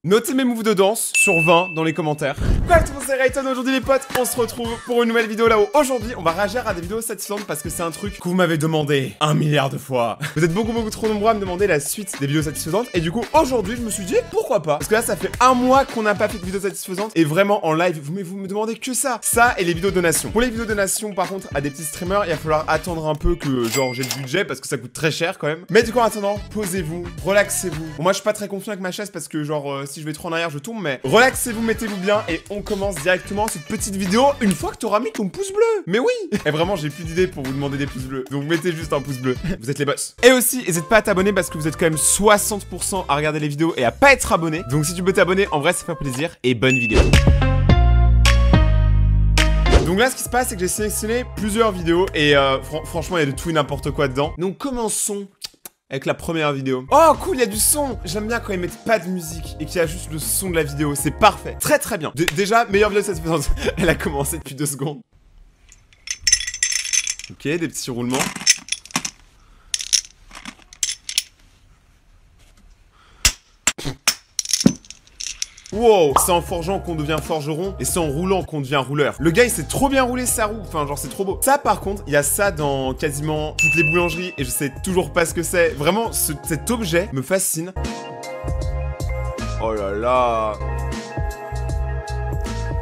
Notez mes moves de danse sur 20 dans les commentaires. Quoi tout le monde, c'est Rayton. Aujourd'hui les potes, on se retrouve pour une nouvelle vidéo là-haut. Aujourd'hui, on va réagir à des vidéos satisfaisantes parce que c'est un truc que vous m'avez demandé 1 milliard de fois. Vous êtes beaucoup trop nombreux à me demander la suite des vidéos satisfaisantes. Et du coup, aujourd'hui, je me suis dit, pourquoi pas? Parce que là, ça fait 1 mois qu'on n'a pas fait de vidéos satisfaisantes. Et vraiment, en live, vous me demandez que ça. Ça et les vidéos donations. Pour les vidéos donations, par contre, à des petits streamers, il va falloir attendre un peu que, genre, j'ai le budget parce que ça coûte très cher quand même. Mais du coup, en attendant, posez-vous, relaxez-vous. Bon, moi, je suis pas très confiant avec ma chaise parce que, genre, si je vais trop en arrière, je tombe. Mais relaxez-vous, mettez-vous bien et on commence directement cette petite vidéo une fois que t'auras mis ton pouce bleu. Mais oui. Et vraiment, j'ai plus d'idées pour vous demander des pouces bleus. Donc mettez juste un pouce bleu. Vous êtes les boss. Et aussi, n'hésite pas à t'abonner parce que vous êtes quand même 60% à regarder les vidéos et à pas être abonné. Donc si tu peux t'abonner, en vrai, ça fait plaisir. Et bonne vidéo. Donc là, ce qui se passe, c'est que j'ai sélectionné plusieurs vidéos et franchement, il y a de tout et n'importe quoi dedans. Donc commençons avec la première vidéo. Oh cool, il y a du son. J'aime bien quand ils mettent pas de musique et qu'il y a juste le son de la vidéo. C'est parfait. Très bien. Déjà, meilleure vidéo de cette saison. Elle a commencé depuis 2 secondes. Ok, des petits roulements. Wow, c'est en forgeant qu'on devient forgeron et c'est en roulant qu'on devient rouleur. Le gars il sait trop bien rouler sa roue, enfin genre c'est trop beau. Ça par contre, il y a ça dans quasiment toutes les boulangeries et je sais toujours pas ce que c'est. Vraiment, cet objet me fascine. Oh là là.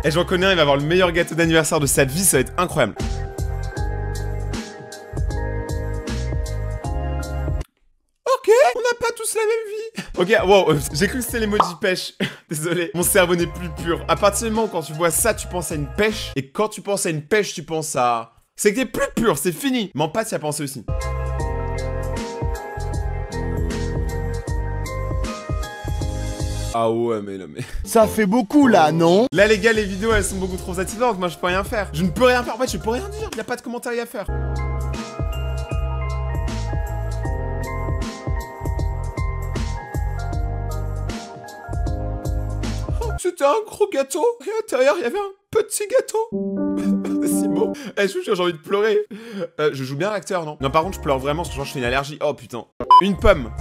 Et j'en connais un, il va avoir le meilleur gâteau d'anniversaire de sa vie, ça va être incroyable. Ok, on n'a pas tous la même vie. Ok, wow, j'ai cru que c'était l'emoji pêche. Désolé, mon cerveau n'est plus pur. À partir du moment où quand tu vois ça, tu penses à une pêche. Et quand tu penses à une pêche, tu penses à... C'est que t'es plus pur, c'est fini. Mais en pâte, y a pensé aussi. Ah ouais, mais non, mais... Ça fait beaucoup là, non? Là, les gars, les vidéos, elles sont beaucoup trop satisfaisantes. Moi, je peux rien faire. Je ne peux rien faire. En fait, je peux rien dire. Y a pas de commentaires à faire. C'était un gros gâteau et à l'intérieur il y avait un petit gâteau. C'est si beau. Eh, je j'ai envie de pleurer. Je joue bien l'acteur, non? Non, par contre je pleure vraiment parce que genre je fais une allergie. Oh putain. Une pomme.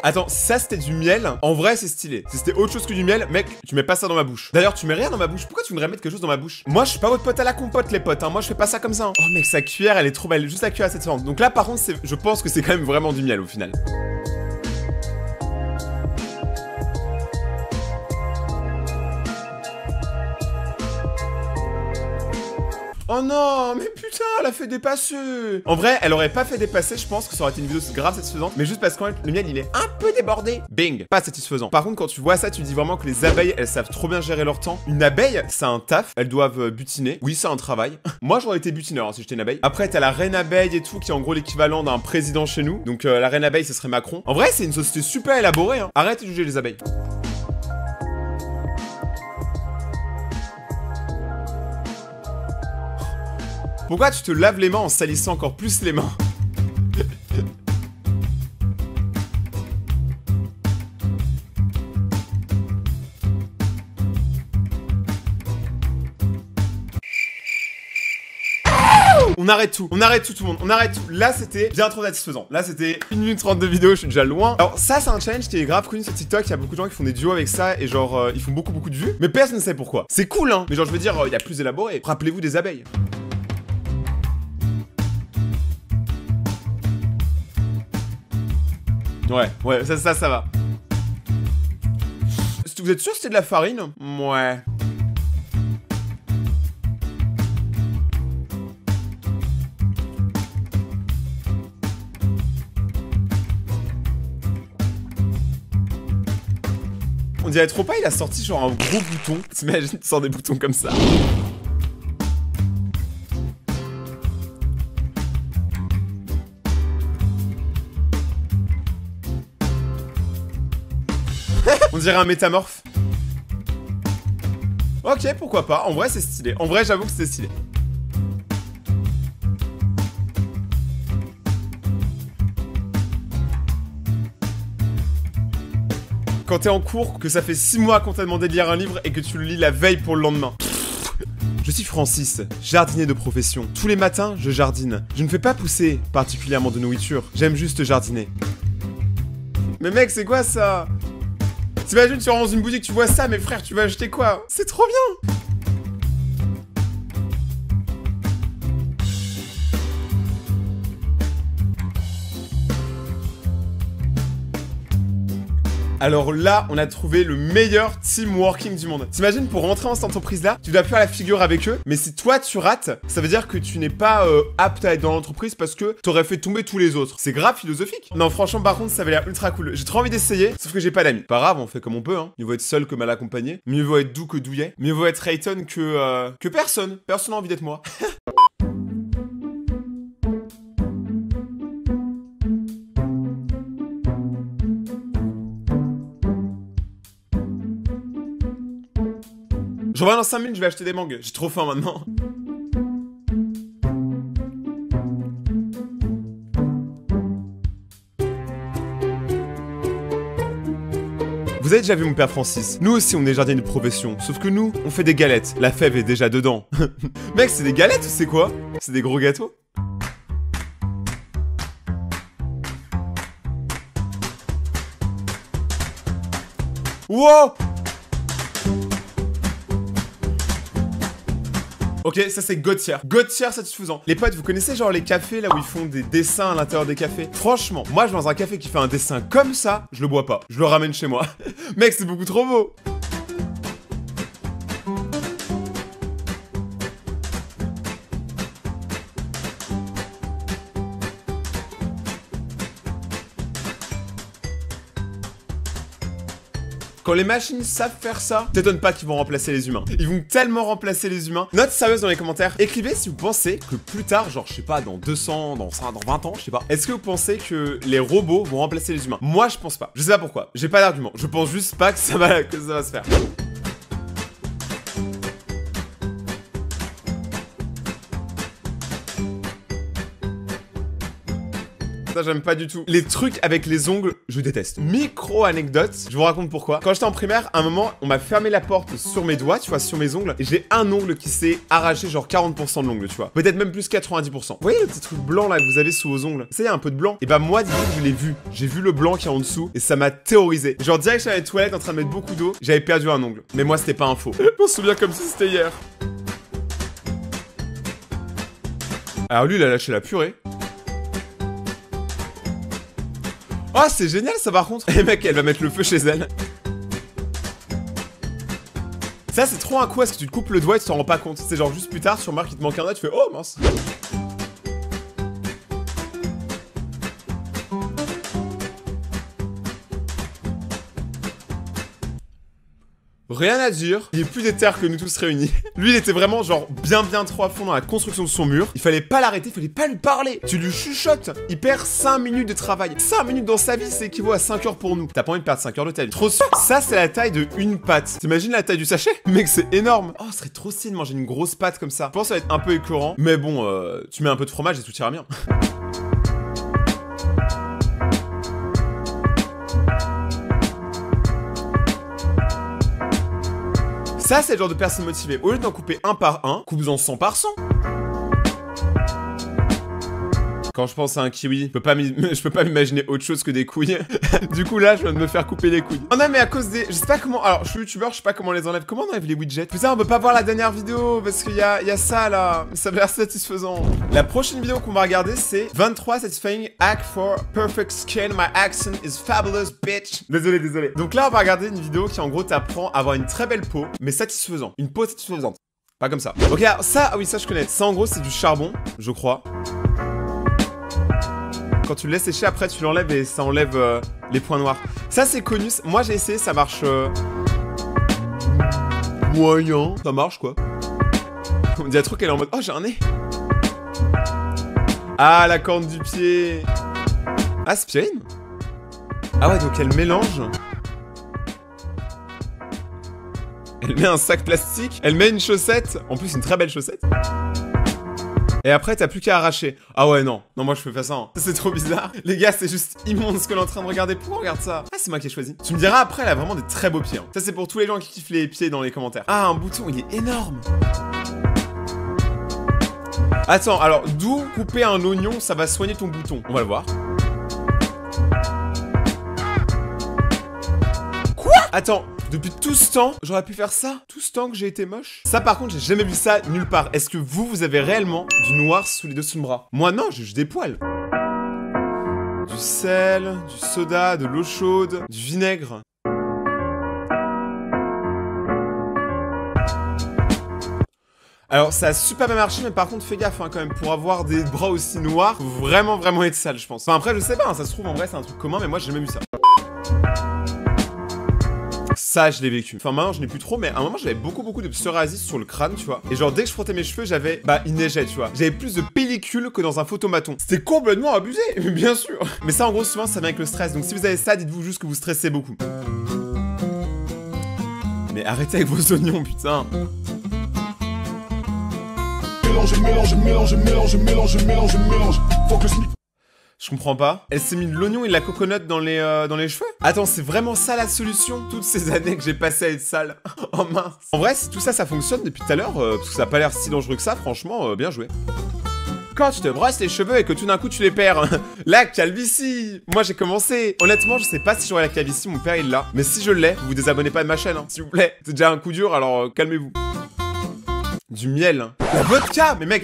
Attends, ça c'était du miel. En vrai c'est stylé. Si c'était autre chose que du miel, mec, tu mets pas ça dans ma bouche. D'ailleurs tu mets rien dans ma bouche. Pourquoi tu voudrais mettre quelque chose dans ma bouche? Moi je suis pas votre pote à la compote les potes hein. Moi je fais pas ça comme ça hein. Oh mec, sa cuillère elle est trop belle. Juste la cuillère à cette forme. Donc là par contre je pense que c'est quand même vraiment du miel au final. Oh non, mais putain, elle a fait dépasser. En vrai, elle aurait pas fait dépasser, je pense que ça aurait été une vidéo grave satisfaisante. Mais juste parce que le miel, il est un peu débordé. Bing, pas satisfaisant. Par contre, quand tu vois ça, tu dis vraiment que les abeilles, elles savent trop bien gérer leur temps. Une abeille, c'est un taf. Elles doivent butiner. Oui, c'est un travail. Moi, j'aurais été butineur hein, si j'étais une abeille. Après, t'as la reine abeille et tout, qui est en gros l'équivalent d'un président chez nous. Donc, la reine abeille, ce serait Macron. En vrai, c'est une société super élaborée. Hein. Arrête de juger les abeilles. Pourquoi tu te laves les mains en salissant encore plus les mains? On arrête tout tout le monde, on arrête tout. Là c'était bien trop satisfaisant. Là c'était 1 minute 30 de vidéo, je suis déjà loin. Alors ça c'est un challenge qui est grave connu sur TikTok. Il y a beaucoup de gens qui font des duos avec ça et genre ils font beaucoup de vues. Mais personne ne sait pourquoi. C'est cool hein, mais genre je veux dire il y a plus élaboré. Rappelez-vous des abeilles. Ouais, ça va. Vous êtes sûr que c'était de la farine? Ouais. On dirait trop pas, il a sorti genre un gros bouton. T'imagines, tu sors des boutons comme ça. On dirait un métamorphe. Ok, pourquoi pas. En vrai, c'est stylé. En vrai, j'avoue que c'était stylé. quand t'es en cours, que ça fait 6 mois qu'on t'a demandé de lire un livre et que tu le lis la veille pour le lendemain. Je suis Francis, jardinier de profession. Tous les matins, je jardine. Je ne fais pas pousser particulièrement de nourriture. J'aime juste jardiner. Mais mec, c'est quoi ça? T'imagines, tu rentres dans une boutique, tu vois ça, mais frère, tu vas acheter quoi? C'est trop bien! Alors là, on a trouvé le meilleur team working du monde. T'imagines, pour rentrer dans cette entreprise-là, tu dois faire la figure avec eux, mais si toi tu rates, ça veut dire que tu n'es pas apte à être dans l'entreprise parce que t'aurais fait tomber tous les autres. C'est grave philosophique. Non, franchement, par contre, ça avait l'air ultra cool. J'ai trop envie d'essayer, sauf que j'ai pas d'amis. Pas grave, on fait comme on peut, hein. Mieux vaut être seul que mal accompagné. Mieux vaut être doux que douillet. Mieux vaut être Rayton que personne. Personne n'a envie d'être moi. Je reviens dans 5 minutes, je vais acheter des mangues. J'ai trop faim maintenant. Vous avez déjà vu mon père Francis? Nous aussi on est jardiniers de profession, sauf que nous, on fait des galettes. La fève est déjà dedans. Mec, c'est des galettes ou c'est quoi? C'est des gros gâteaux? Wow! Ok, ça c'est God tier. God tier satisfaisant. Les potes, vous connaissez genre les cafés là où ils font des dessins à l'intérieur des cafés? Franchement, moi je vais dans un café qui fait un dessin comme ça, je le bois pas. Je le ramène chez moi. Mec, c'est beaucoup trop beau. Quand les machines savent faire ça, t'étonne pas qu'ils vont remplacer les humains. Ils vont tellement remplacer les humains. Note sérieuse dans les commentaires. Écrivez si vous pensez que plus tard, genre je sais pas, dans 200, dans 20 ans, je sais pas. Est-ce que vous pensez que les robots vont remplacer les humains? Moi, je pense pas. Je sais pas pourquoi. J'ai pas d'argument. Je pense juste pas que ça va se faire. Ça, j'aime pas du tout. Les trucs avec les ongles, je déteste. Micro anecdote, je vous raconte pourquoi. Quand j'étais en primaire, à un moment, on m'a fermé la porte sur mes doigts, tu vois, sur mes ongles, et j'ai un ongle qui s'est arraché genre 40% de l'ongle, tu vois. Peut-être même plus 90%. Vous voyez le petit truc blanc là que vous avez sous vos ongles? Ça y a un peu de blanc. Et bah moi, dis-vous que je l'ai vu. J'ai vu le blanc qui est en dessous, et ça m'a terrorisé. Genre direct, j'étais à la toilette en train de mettre beaucoup d'eau, j'avais perdu un ongle. Mais moi, c'était pas un faux. Je m'en souviens comme si c'était hier. Alors lui, il a lâché la purée. Oh, c'est génial ça par contre. Eh mec, elle va mettre le feu chez elle. Ça, c'est trop un coup, est-ce que tu te coupes le doigt et tu t'en rends pas compte? C'est genre juste plus tard, tu remarques qu'il te manque un doigt, tu fais oh mince. Rien à dire, il est plus déter que nous tous réunis. Lui, il était vraiment genre bien trop à fond dans la construction de son mur. Il fallait pas l'arrêter, il fallait pas lui parler. Tu lui chuchotes, il perd 5 minutes de travail. 5 minutes dans sa vie, c'est équivaut à 5 heures pour nous. T'as pas envie de perdre 5 heures de ta vie. Trop sûr. Ça, c'est la taille de une pâte. T'imagines la taille du sachet? Mec, c'est énorme. Oh, ce serait trop stylé de manger une grosse pâte comme ça. Je pense que ça va être un peu écœurant, mais bon, tu mets un peu de fromage et tout ira bien. Ça, c'est le genre de personne motivée. Au lieu d'en couper un par un, coupe-en 100 par 100. Quand je pense à un kiwi, je peux pas m'imaginer autre chose que des couilles. Du coup là, je viens de me faire couper les couilles. Oh non, mais à cause des... Je sais pas comment... Alors, je suis youtubeur, je sais pas comment on les enlève. Comment on enlève les widgets? Putain, on peut pas voir la dernière vidéo parce qu'il y a ça là. Ça a l'air satisfaisant. La prochaine vidéo qu'on va regarder, c'est 23 satisfying act for perfect skin. My accent is fabulous, bitch. Désolé. Donc là, on va regarder une vidéo qui en gros t'apprend à avoir une très belle peau, mais satisfaisante. Une peau satisfaisante. Pas comme ça. Ok, alors ça, ah oui, ça je connais. Ça en gros, c'est du charbon, je crois. Quand tu le laisses sécher, après tu l'enlèves et ça enlève les points noirs. Ça c'est connu, moi j'ai essayé, ça marche moyen. Ça marche quoi. On dirait trop qu'elle est en mode oh j'ai un nez. Ah la corne du pied. Aspirine. Ah ouais donc elle mélange. Elle met un sac plastique, elle met une chaussette, en plus une très belle chaussette. Et après, t'as plus qu'à arracher. Ah ouais, non. Non, moi, je fais pas ça. Hein. Ça, c'est trop bizarre. Les gars, c'est juste immonde ce que l'on est en train de regarder. Pourquoi on regarde ça? Ah, c'est moi qui ai choisi. Tu me diras après, elle a vraiment des très beaux pieds. Hein. Ça, c'est pour tous les gens qui kiffent les pieds dans les commentaires. Ah, un bouton, il est énorme. Attends, alors, d'où couper un oignon, ça va soigner ton bouton? On va le voir. Quoi? Attends. Depuis tout ce temps, j'aurais pu faire ça? Tout ce temps que j'ai été moche? Ça par contre, j'ai jamais vu ça nulle part. Est-ce que vous avez réellement du noir sous les dessous de bras? Moi non, j'ai juste des poils. Du sel, du soda, de l'eau chaude, du vinaigre. Alors ça a super bien marché, mais par contre fais gaffe hein, quand même, pour avoir des bras aussi noirs, faut vraiment être sale je pense. Enfin après je sais pas, hein, ça se trouve en vrai c'est un truc commun, mais moi j'ai jamais vu ça. Ça, je l'ai vécu. Enfin, maintenant, je n'ai plus trop, mais à un moment, j'avais beaucoup de psoriasis sur le crâne, tu vois. Et genre, dès que je frottais mes cheveux, j'avais... Bah, il neigeait, tu vois. J'avais plus de pellicule que dans un photomaton. C'était complètement abusé, bien sûr. Mais ça, en gros, souvent, ça vient avec le stress. Donc, si vous avez ça, dites-vous juste que vous stressez beaucoup. Mais arrêtez avec vos oignons, putain. Mélange. Faut que le SMIC... Je comprends pas. Elle s'est mis de l'oignon et de la coconut dans les cheveux. Attends, c'est vraiment ça la solution? Toutes ces années que j'ai passé à être sale. Oh mince. En vrai, si tout ça, ça fonctionne depuis tout à l'heure, parce que ça a pas l'air si dangereux que ça, franchement, bien joué. Quand tu te brosses les cheveux et que tout d'un coup tu les perds. La calvitie. Moi j'ai commencé. Honnêtement, je sais pas si j'aurai la calvitie, mon père il l'a. Mais si je l'ai, vous désabonnez pas de ma chaîne, hein, s'il vous plaît. C'est déjà un coup dur, alors calmez-vous. Du miel, hein. La vodka. Mais mec,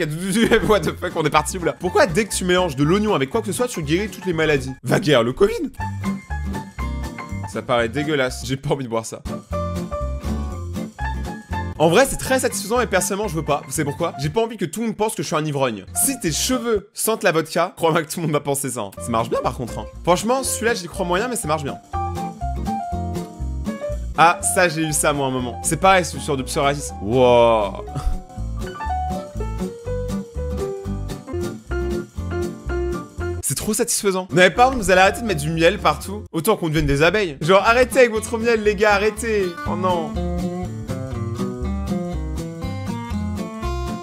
what the fuck, on est parti où là? Pourquoi dès que tu mélanges de l'oignon avec quoi que ce soit, tu guéris toutes les maladies? Va guérir le Covid. Ça paraît dégueulasse, j'ai pas envie de boire ça. En vrai, c'est très satisfaisant et personnellement, je veux pas. Vous savez pourquoi? J'ai pas envie que tout le monde pense que je suis un ivrogne. Si tes cheveux sentent la vodka, crois-moi que tout le monde va penser ça. Hein. Ça marche bien par contre. Hein. Franchement, celui-là, j'y crois moyen, mais ça marche bien. Ah, ça, j'ai eu ça moi un moment. C'est pareil, c'est sur de psoriasis. Wow. C'est trop satisfaisant. Non mais par contre, vous allez arrêter de mettre du miel partout. Autant qu'on devienne des abeilles. Genre, arrêtez avec votre miel, les gars, arrêtez. Oh non.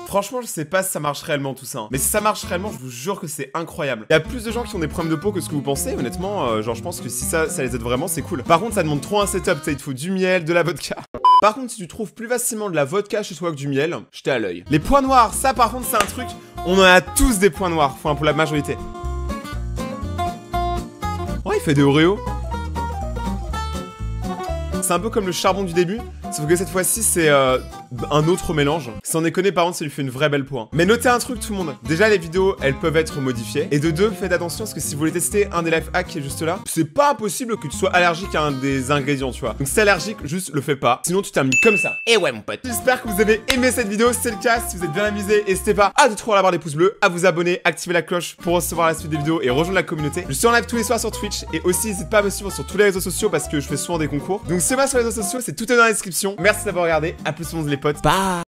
Franchement, je sais pas si ça marche réellement tout ça. Hein. Mais si ça marche réellement, je vous jure que c'est incroyable. Il y a plus de gens qui ont des problèmes de peau que ce que vous pensez. Honnêtement, genre je pense que si ça les aide vraiment, c'est cool. Par contre, ça demande trop un setup. Il te faut du miel, de la vodka. Par contre, si tu trouves plus facilement de la vodka chez toi que du miel, jetez à l'œil. Les points noirs, ça par contre, c'est un truc. On en a tous des points noirs. Enfin, pour la majorité. Oh, il fait des Oreos. C'est un peu comme le charbon du début, sauf que cette fois-ci, c'est un autre mélange. Sans déconner, par contre, ça lui fait une vraie belle peau. Hein. Mais notez un truc, tout le monde. Déjà, les vidéos, elles peuvent être modifiées. Et de deux, faites attention, parce que si vous voulez tester un des life hacks qui est juste là, c'est pas impossible que tu sois allergique à un des ingrédients, tu vois. Donc si t'es allergique, juste le fais pas. Sinon, tu termines comme ça. Et ouais, mon pote. J'espère que vous avez aimé cette vidéo. Si c'est le cas, si vous êtes bien amusé, n'hésitez pas à détruire la barre des pouces bleus, à vous abonner, activer la cloche pour recevoir la suite des vidéos et rejoindre la communauté. Je suis en live tous les soirs sur Twitch. Et aussi, n'hésite pas à me suivre sur tous les réseaux sociaux parce que je fais souvent des concours. Donc, c'est moi sur les réseaux sociaux, c'est tout dans la description. Merci d'avoir regardé. À plus, les potes. Bye.